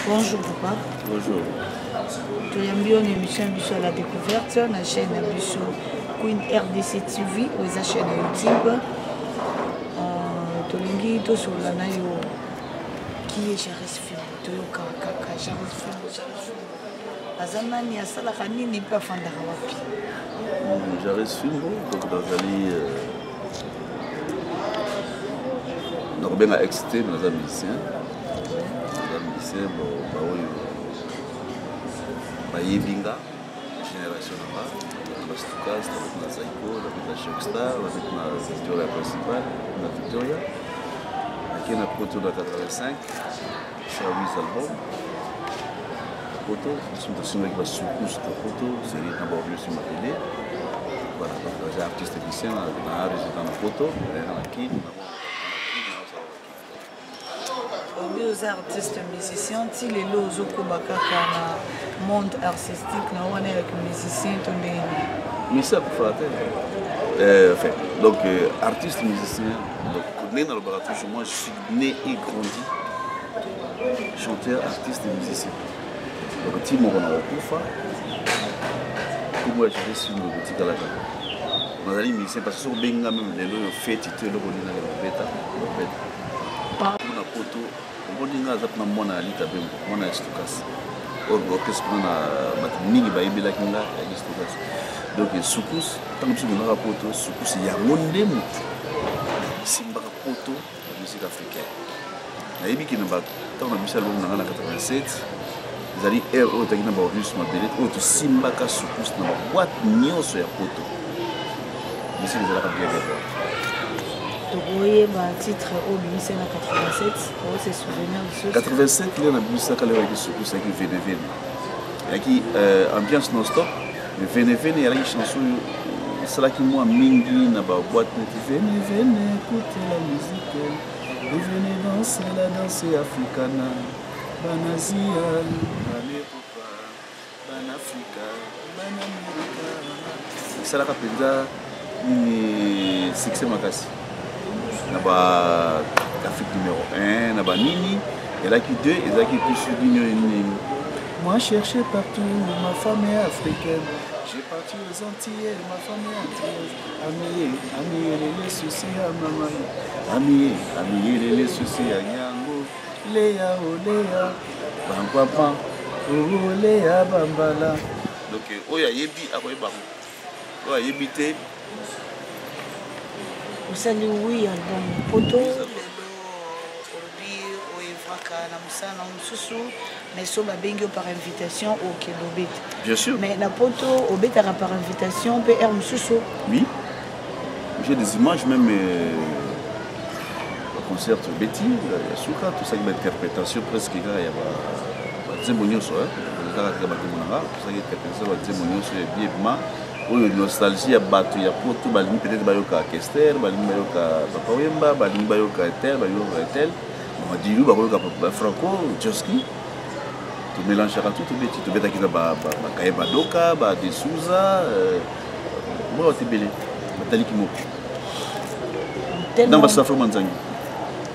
Bonjour papa. Bonjour. Tu as mis une émission à la découverte sur la chaîne Queen RDC TV ou la chaîne YouTube. Tu as mis sur la naïo qui est Jaris Film. Tu as Jaris Film. Azamani asala kanini pa fanda wapi. Jaris Film donc dans ali donc bien à excité dans les musiciens. Bon bah oui. Bah yebinga génération là. La Stuka, avec la Zaiko, avec la Shockstar, avec la Victoria principale, la Victoria. Aquí on a Poto de 85, sur 8 albums. Poto, nous sommes aussi avec la Soukous de Poto, c'est d'abord mieux sur ma télé. Voilà, donc j'ai artiste musicien, on a résident dans Poto, on a qui, aux artistes musiciens, si les lots au Kobaka dans le monde artistique, on est avec les musiciens. Mais ça pour faire enfin, donc artiste musicien, donc né dans le laboratoire, moi je suis né et grandi chanteur, artiste et musicien. Donc petit mon on a Koufa, pour moi je suis une boutique à la Java. On a dit musicien parce que sur Benga même les lots fait titre le bonina le bêta. On a Poto, on bonina zapna mona alita bembo, mona estukas. Orchestre na mingi ba ibela kinga ya estukas. Donc Soukous, tant que nous avons Poto, Soukous il y a monde mutu. Simba Poto, la musique africaine. Na yebi ki na ba tant na musique album na 87. Zali RO ta kina ba Orius Mabelet, o to Simba ka Soukous na boîte nyonso ya Poto. Musique de la radio. Donc oui, bah titre au lycée en 87, c'est souvenir de ce. 87 il y a na musique ka le avec Soukous avec VDV. Et qui ambiance non stop. Venez, il y a une chanson, c'est là qui m'a mingi na ba boîte venez, écoutez la musique, et venez danser la danse africana, banazia, banepopa, banafrica, banamerica. C'est là qui a une succès makasi. Na ba Afrique numéro 1, na ba nini, et là qui 2, et là qui plus une. Moi chercher partout, ma femme est africaine. J'ai parti aux Antilles, ma femme est antillaise. Amié, les soucis à maman. Amié, les soucis à Nyango. Léa, oh Léa, Bambapa, oh Léa, Bambala. Donc, oya yebi, akoye bako. Oya yebite. Vous savez, oui, album Poto. Mais ça va bien par invitation au Kélobet. Bien sûr. Mais la Poto au Bet par invitation PR Moussousso. Oui. J'ai des images même au concert Betty, Souka, tout ça qui est interprétation presque il y a Zemonio so hein. Ça qui est tout ça qui est interprétation Zemonio so bien oui nostalgie ya bato ya Poto balingi peut-être bayoka Kester, balingi bayoka Papa Wemba, balingi bayoka Tel. Madilu bakoyoka Franco Joski tu mélanges tout tu beta ki na ba Kaeba Doka ba de Souza moi te belé batali ki moko dans ba safo manzangi.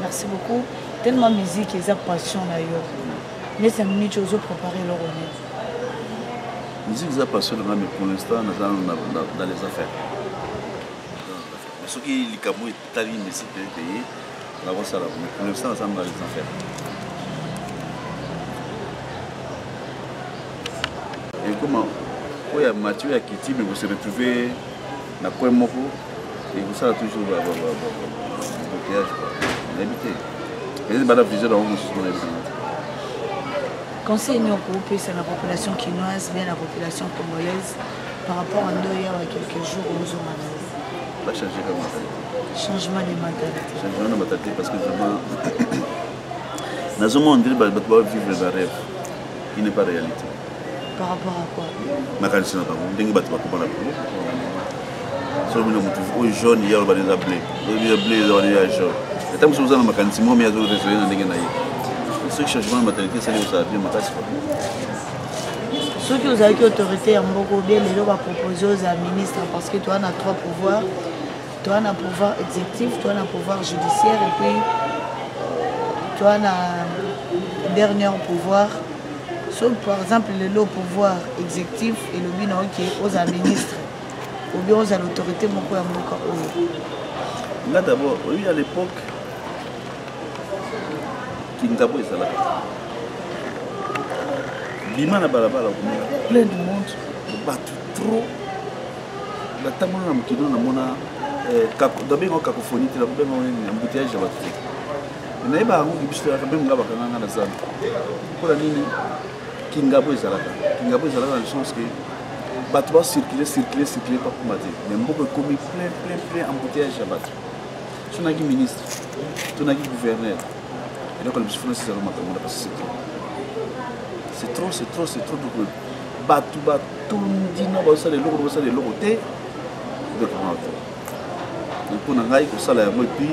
Merci beaucoup. Tellement musique et passion là yo mais c'est minute aux préparer leur honneur musique ça passion mais pour l'instant dans les affaires ce qui likamo etali musique payé. La voix ça là, mais pour l'instant, ça va les affaires. Et comment, oui, Mathieu et Kitty, mais vous se retrouvez dans quoi moko et vous savez toujours le blocage, l'habité. Et c'est pas la vision dans le monde. Conseil nous groupe, c'est la population quinoise, bien la population congolaise, par rapport à nous, il y a quelques jours où nous avons pas changer comme ça. Changement de mentalité. Changement de mentalité parce que vraiment, dans un monde, on doit vivre un rêve qui n'est pas réalité. Par rapport à quoi? Ma candidature n'a pas bon. On va pas comprendre la peau. Sur le motif, aux jeunes, il y a des blés. Il y a des blés, il y a des jaune. Et tant que vous avez ma candidature, moi, il y a des résultats dans les gars. Ce changement de mentalité, c'est que ça vient de ma casse. Ceux qui ont eu autorité, beaucoup bien, les gens vont proposer aux ministres parce que toi, on a trois pouvoirs. Toi, on a pouvoir exécutif, toi, on a pouvoir judiciaire et puis toi le dernier pouvoir. Sauf par exemple le pouvoir exécutif et le bino qui est aux ministres ou bien aux autorités. Là d'abord, oui, à l'époque, Kingabo est là. Bima na balabala, plein de monde, battu trop. La table na mukino na mona d'abord cacophonie, la embouteillage à battu. Mais il y a un peu de même là-bas quand on a la zone. Pour la ligne, Kingabo est là. Kingabo est là dans le sens que battu va circuler pas pour mater. Mais beaucoup de commis plein embouteillage à battu. Tu n'as qu'un ministre, tu n'as qu'un gouverneur. Et donc, le plus fort, c'est ça, parce que c'est trop de battu, tout le monde, ça les locaux, donc pour nous, il faut ça là, et puis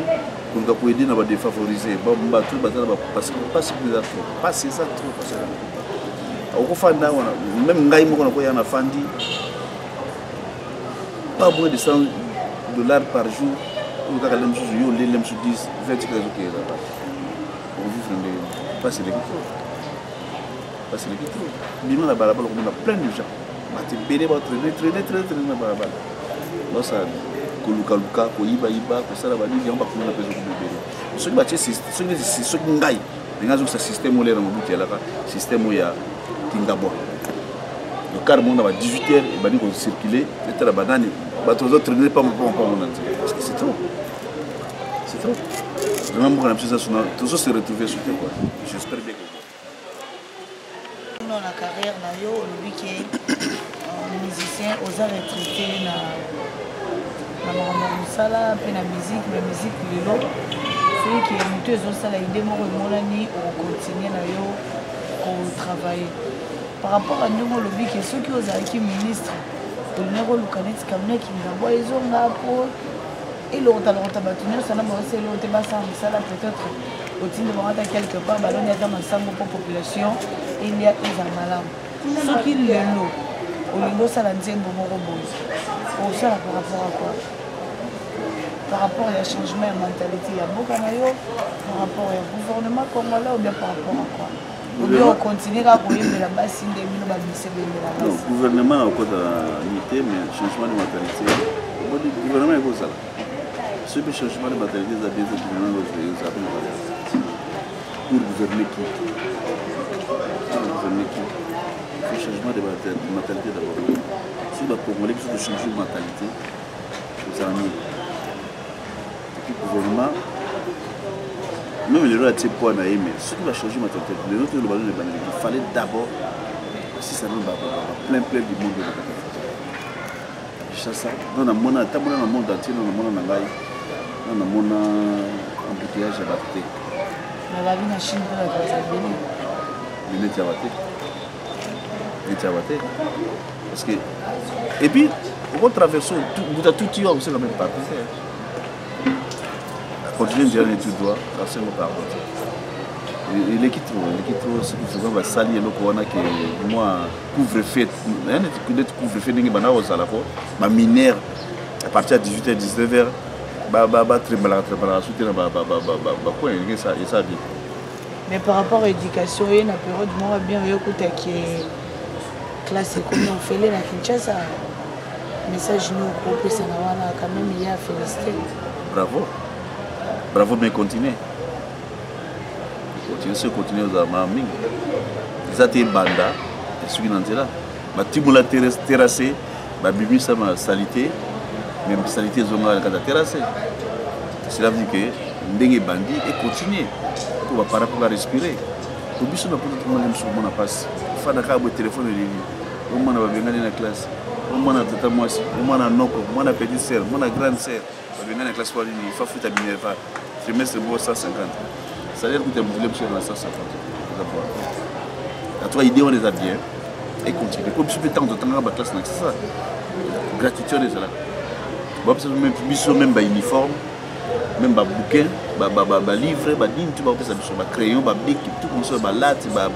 pour aider à défavoriser, parce que pas c'est ça trop. Au fond, même Ngaï, on a fandi, pas moins de $100 par jour. On a 10, 20 pas c'est le pas c'est le la balabala, on a plein de gens. Traîner la balabala. Là, ça, Koluka, Koyiba, ça, la balade, on va prendre la personne. Ce qui ngaï, les gens ont ce système où les gens système où il y a Kingabo. Le car monde à 18h, et ben ils circuler, et la banane, les autres traîner pas parce que c'est trop. C'est trop. Vraiment, on a besoin de tout ça se retrouver sur quoi. J'espère bien que. Dans la carrière, lui qui est musicien, aux arts retraités, dans la musique, le lot. Celui qui est monté aux salles, il démarre au Molani, on continue à travailler. Par rapport à nous, le but qui est ceux qui ont été ministres, le numéro de Canet, Kamnek, ils ont pour. Et l'autre, ça n'a pas aussi l'autre, ça là peut-être au-dessus de moi quelque part, il y a dans la population, il y a des malades. Ceux qui l'ont, au niveau ça la deuxième bon robot. Au ça par rapport à quoi? Par rapport à changement de mentalité, il y a beaucoup par rapport au gouvernement congolais ou bien par rapport à quoi? Ou bien on continue à courir de la base, de la base. Le gouvernement a encore l'unité, mais le changement de mentalité, le gouvernement est comme ça. Ce que le changement de mentalité, c'est bien que le gouvernement pour gouverner qui? Il faut changement de mentalité d'abord. Si le Congolais veut changer de mentalité, c'est ça. Et puis le gouvernement, même les gens qui ont été mais ce qui va changer de mentalité, les autres, il fallait d'abord, si ça nous va plein du monde de la ça. Dans le monde entier, dans le monde on a un embouteillage à battre. Mais la vie en Chine, parce que et puis on va traverser tout on sait quand même pas continuer de dire tout droit c'est mon parole il est qui trop ce qui se va salir le corona que moi couvre-feu couvre-feu ningi bana osala ko ma minère à partir de 18h 19h trembler soutenir quoi il ça dit. Mais par rapport à l'éducation, il y a une période où on bien écouté qui est classe comme on fait là à Kinshasa. Message nous groupe ça quand même il y a félicité. Bravo bien continuer. Continuer aux armes. Ils ont été banda et ceux qui n'ont là. Ma timula terrassé, ma bibi ça m'a salité, même salité zonga la terrassé. Cela veut dire que ndenge bandi et continuer. Pour pas respirer. Pour biso na poto tout le monde sur mon passe. Fana ka bo téléphone li. Au moins na ba benga na classe. Au moins na tata moi, au moins na noko, au moins na petite sœur, au moins na grande sœur. Ba benga na classe pour lui, il faut futa Minerva. Trimestre bo 150. Ça veut dire que tu as voulu sur la 150. La toi idée on les a bien et continuer. Comme si temps de temps na ba classe na ça. Gratitude est là. Bon parce que même biso même ba uniforme. Même ba bouquin, ba livre, ba ligne, tu vas faire ça ba crayon, ba bic, tout comme ça, ba latte, ba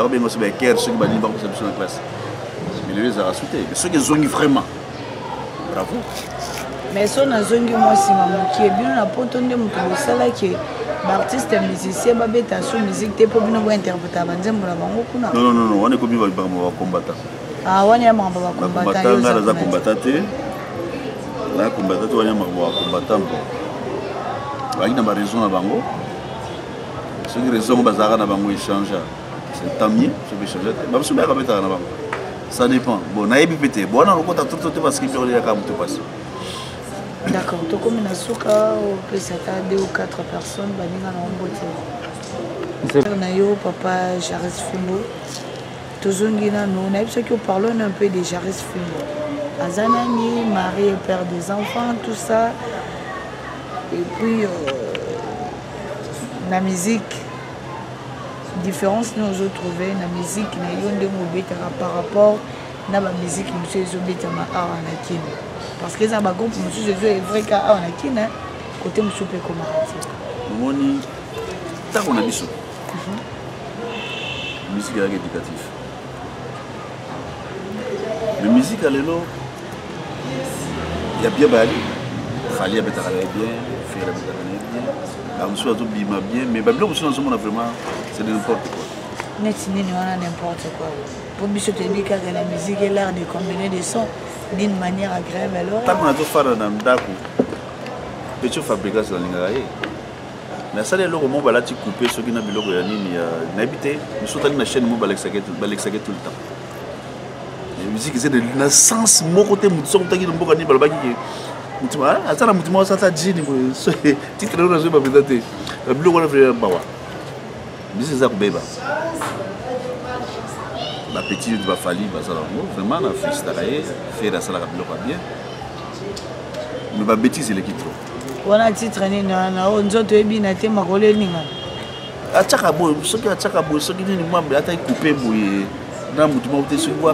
bien aussi ba care, ceux qui ba ligne, ba ça sur la classe. Mais les a rajouté. Mais ceux qui zongi vraiment. Bravo. Mais ça na zongi moi si maman qui est bien na potonde mutu sala qui L'artiste et musicien, babeta sous musique, t'es pas bien interpréter avant de me la bango kuna. Non, on est comme il va combattre. Ah, on y a mon baba combattant. On a combattant. Là, combattant, on y a mon combattant. Il y a raison à bango. Ce qui raison au bazar na bango échange. C'est tant mieux, je vais changer. Bah, je vais remettre na bango. Ça dépend. Bon, na yebi pété. Bon, on a encore tout parce qu'il y a quand même tout passe. D'accord, tu comme une souka au plus 2 ou 4 personnes, baninga na ombote. On a eu papa Jaris Fimbo. Tozongina nous, on a eu ceux qui parlent un peu de Jaris Fimbo. Azanani, mari et père des enfants, tout ça. Et puis la musique, différence nous avons trouvé la musique na yonde mobeta par rapport na la musique nous sommes obéta ma anakin. Parce que ça va groupe monsieur je est vrai qu'à anakin côté monsieur peut comment moni ta on a biso musique éducative la musique à l'élo il y a bien bali fallait bien faire la bien la monsieur a tout bien mais babylon monsieur dans ce monde vraiment c'est de n'importe quoi n'importe quoi pour monsieur te dire que la musique est l'art de combiner des sons d'une manière agréable alors tant qu'on a tout faire dans ndako petit fabrication dans l'ingaraye mais ça les locaux mon balati coupé ceux qui n'a pas biloko ya nini n'habité nous sommes allés na chaîne mon balexaget tout le temps la musique c'est de na sens mon côté mutsong taki no mboka ni balabaki mutima atana mutima sa ta jini so titre na zo ba présenté biloko na vraiment bawa musique ça kubeba la petite va falloir vraiment la fils travailler faire la salle bien mais ma bêtise l'équipe trop on a titre ni na on nzoto ebi na te makole ninga achaka bo soki achaka bo soki ni moi ata couper boye na mutu mo te so wa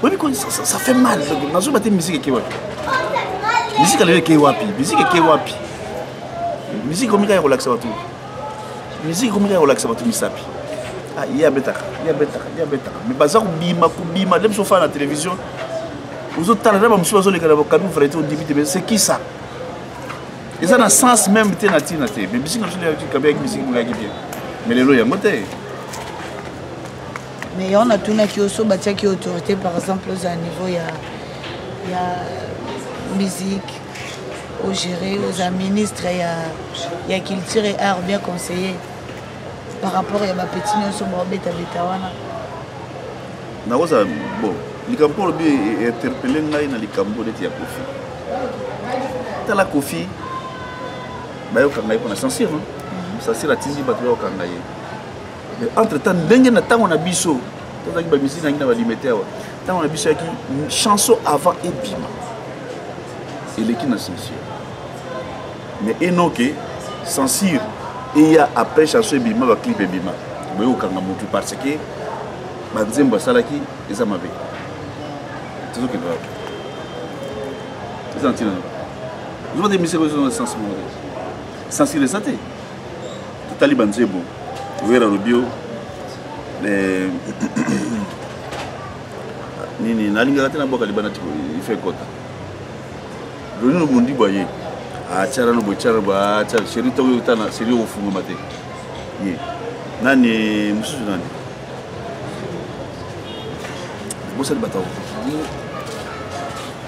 oui mais ça fait mal na zo baté musique ki wapi musique ale ki wapi musique comme ya relaxer watu musique comme ya relaxer watu misapi ah il y a beta mais baza kubima dem so fa na télévision aux autres talents ba musu bazo le kana ba kabi frère au début mais c'est qui ça et ça n'a sens même te na tina te mais musique na so le kabi avec musique mo gaki bien mais les loya moté mais on a tout na ki oso batia ki autorité par exemple à niveau il y a musique au gérer aux ministres il y a culture et art bien conseillé par rapport à ma petite notion de bêta-wana. Bon, les campos est interpellé dans les campos de Tia Kofi. Dans la Kofi, il y a un censure. Censure a tindi battu au Kangaye. Entre-temps, il y a un biseau. Tant que la musique n'a pas limité. Tant on a biseau qui une chanson avant et bima. Et l'équipe n'a censure. Mais enoke, censure. Et il y a après chanson et bima, clip et bima. Mais au Kangamutu parce que Banzemba Salaki et Zamabe. C'est ce que doit. C'est ça, vous avez des messieurs qui sont sensibles à santé. Tout à l'heure, Banzebo, Ouera Rubio, les. Nini, Nalinga Gatena Boka Libanati, il fait quoi? Le nom Mundi Boye. Ah, Charano Bocharba, Cherito Utana, Sirio Fumate. Nani, Moussou Nani. Vous êtes battu.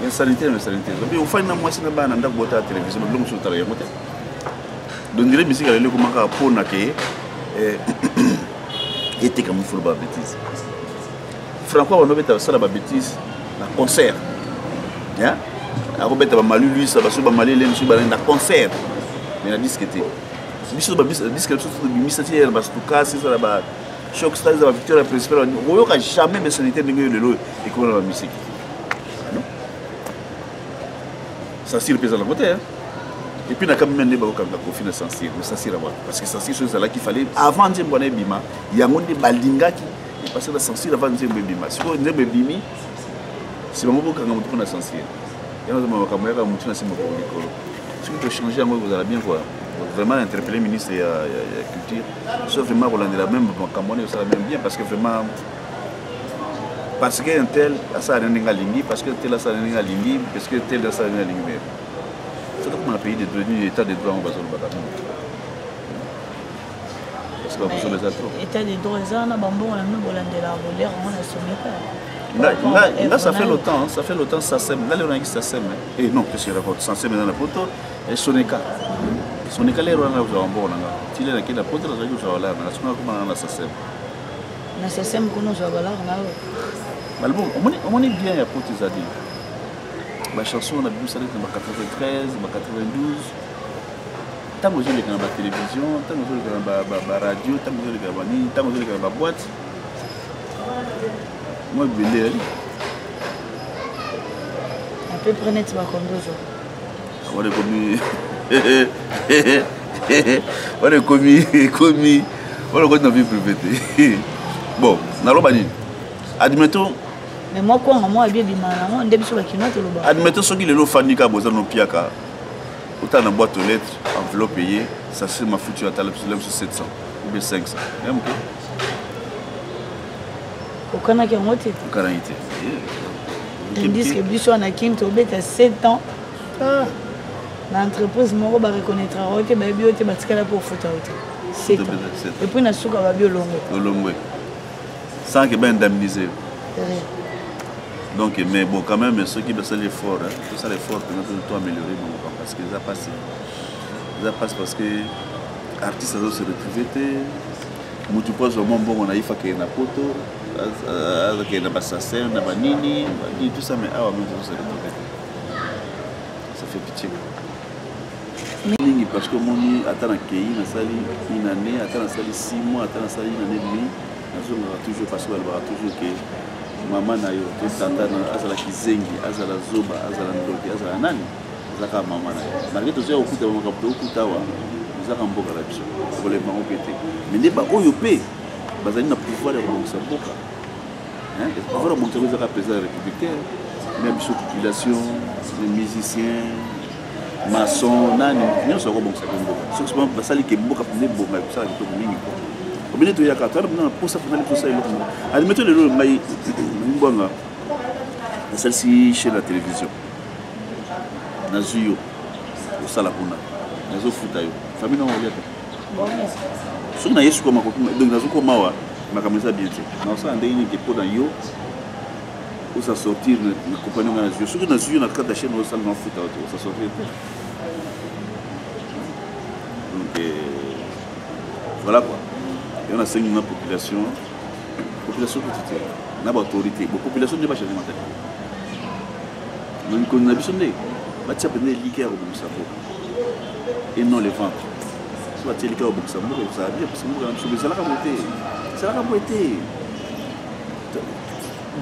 Il y a sanitaire, mais au final, moi, c'est pas un endroit où la télévision, mais l'homme sur le travail. Donc, les musiques, elles sont comme pour naquer. Et t'es comme il faut la bêtise. Franco, on a fait ça la bêtise, la concert. Ya, on a fait Malu lui, ça va sur Malé, les monsieur Balin, la concert. Mais la disque était. Bisous, disque, surtout de Missatier, parce que tout cas, c'est ça là-bas. Choc stars de la victoire principale, on n'a jamais de sanitaire de l'eau et qu'on a la musique. Ça c'est le président de la côté. Et puis on a quand même un débat au Kofi de Sansir, mais ça c'est là-bas. Parce que Sansir, c'est là qu'il fallait, avant de voir Bima, il y a un des Baldinga qui est passé à Sansir avant de voir Bima. Si on a Bima, c'est vraiment beaucoup quand on a Sansir. Il y a un moment où on a un Si vous pouvez changer, vous allez bien voir. Vraiment interpeller le ministre de la Culture. Sauf vraiment Roland de la même Cameroun, ça va même bien parce que vraiment. Parce qu'un tel a ça à l'ingé, parce que tel a ça à l'ingé, parce que tel a ça à l'ingé. C'est comme un pays de droit, l'état de droit, on va se le battre. parce que bakozomba eza trop état de droit eza wana bambongo na mino bolandela bolere ngo na someka là ça fait longtemps ça sème là on a dit ça sème et non que c'est rapport ça sème dans la poto et soneka lero wana za bambongo nanga tile na kila poto za kuja wala na sona kuma na ça sème na ça sème kono za bala na o malbon on est bien ya poto za dit ma chanson on a vu ça dans 93 92 tant que je l'ai dans la télévision tant que je l'ai dans la radio tant que je l'ai dans la boîte moi je vais à peu près net va comme 2 jours on est commis on est dans vie privée bon naloba nini admettons mais moi quoi moi bien bimana moi ndebi sur la kinote loba admettons soki lelo fanika boza no piaka autant na boîte aux lettres enveloppe payée ça c'est ma future à talab sur 700 ou bien 500 même que aucun qui a monté aucun été ils disent que biso na kim to beta 7 ans l'entreprise moko ba reconnaîtra que ba biote batikala pour photo auto 7 ans et puis na suka ba bio longo sans que ben indemniser donc mais bon quand même ceux qui font l'effort tout ça l'effort que nous devons améliorer parce que ça passe parce que artiste doit se retrouver mutu pose au bon on a il faut que na poto que na bassassin na banini tout ça mais ah on se retrouver ça fait pitié parce que mon attend accueilli na sali une année attend sali 6 mois attend sali une année et demie toujours parce que elle va toujours que maman na yo tata na azala kizengi azala zoba azala ndoki azala nani azaka maman na yo malgré tout ça okuta makapo okuta wa azaka mboka la biso pour les parents pété mais ne ba oyo pe bazali na pouvoir ya kubongisa mboka hein et pouvoir monter aux président républicain même sur population les musiciens maçon nani nyonso ko bongisa mboka so que basali ke mboka ne bonga kusala kitoko mingi obine to yaka to na posa finale tout ça et l'autre admettons le ngai mbanga celle-ci chez la télévision nazuyo au sala kuna nazo futa yo famille na waliata so na yesu ko makoko donc nazo ko mawa makamisa bien te na ça ndé ni ke poda yo ou ça sortir na compagnie na nazuyo so que nazuyo na kata chaîne au sala na futa au ça sortir donc voilà quoi. Et on a 5 millions de population petite, on a autorité, la population n'est pas changée maintenant. Donc on a besoin de bâtir des liqueurs au Boussabo et non les ventres. Soit les liqueurs au Boussabo, ça va bien parce que c'est la beauté.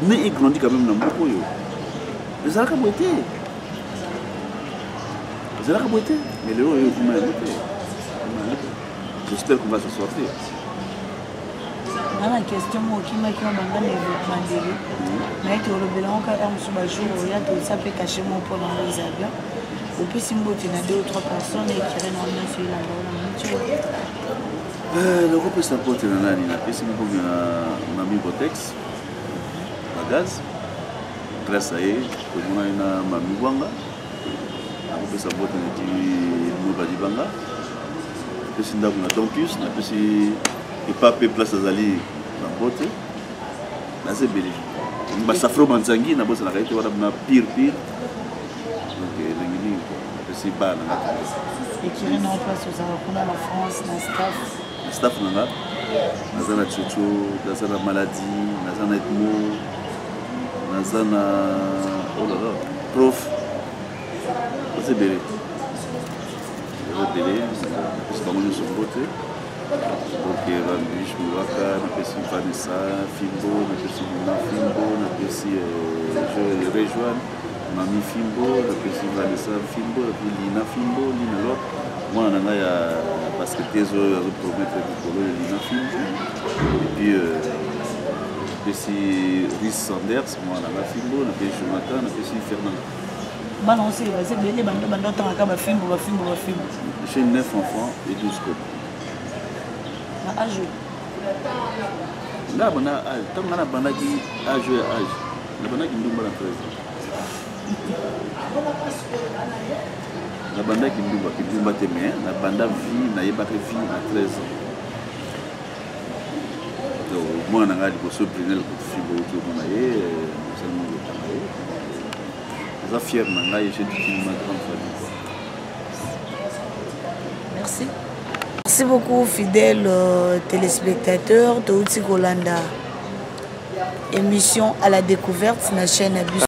Mais il grandit quand même dans le pays. Mais c'est la beauté. C'est la beauté. Mais le haut est vous m'avez beauté. J'espère qu'on va se sortir. Nana question mo kima kima banga na développement délé mais to robela on ka amsu ba jour ya to ça peut cacher mon pour dans les avions ou puis simbo tu na 2 ou 3 personnes et qui renont dans sur la le groupe ça porte na nani na pesi mo na mi botex la gaz grâce à elle to mona ina mami wanga na groupe ça porte na ti mo ba dibanga pesi ndako na campus na pesi et pas peu place azali na bote na c'est belé ba safro manzangi na bosa na kaite wala na pire donc l'ingini c'est pas na et qui renont en place aux Arabes la France na staff na zana chuchu na zana maladie na zana etmo na zana oh là là prof c'est belé c'est pas mon sur bote. Donc Rambish, Mouaka, Napesi Vanessa, Fimbo, Napesi Lina Fimbo, Napesi Joël Rejoine, Mami Fimbo, Napesi Vanessa Fimbo, Lina Fimbo, Lina Lop. Moi, on a parce que tes autres promettent pour Lina Fimbo. Et puis, Napesi Rhys Sanders, moi, on a Fimbo, Napesi Jonathan, Napesi Fernand. Balancez, c'est bien, les bandes de Fimbo. J'ai 9 enfants et 12 copains. Âge. Là, on a tant on a bandaki âge. La bandaki ndumba na 13 ans. La bandaki ndumba te mais la banda vie na yeba vie à 13 ans. Moi, on a dit que ce président est fibre autour je suis fier, je dis une grande famille. Merci. Merci beaucoup, fidèles téléspectateurs de Outi Kolanda. Émission à la découverte sur la chaîne Abus.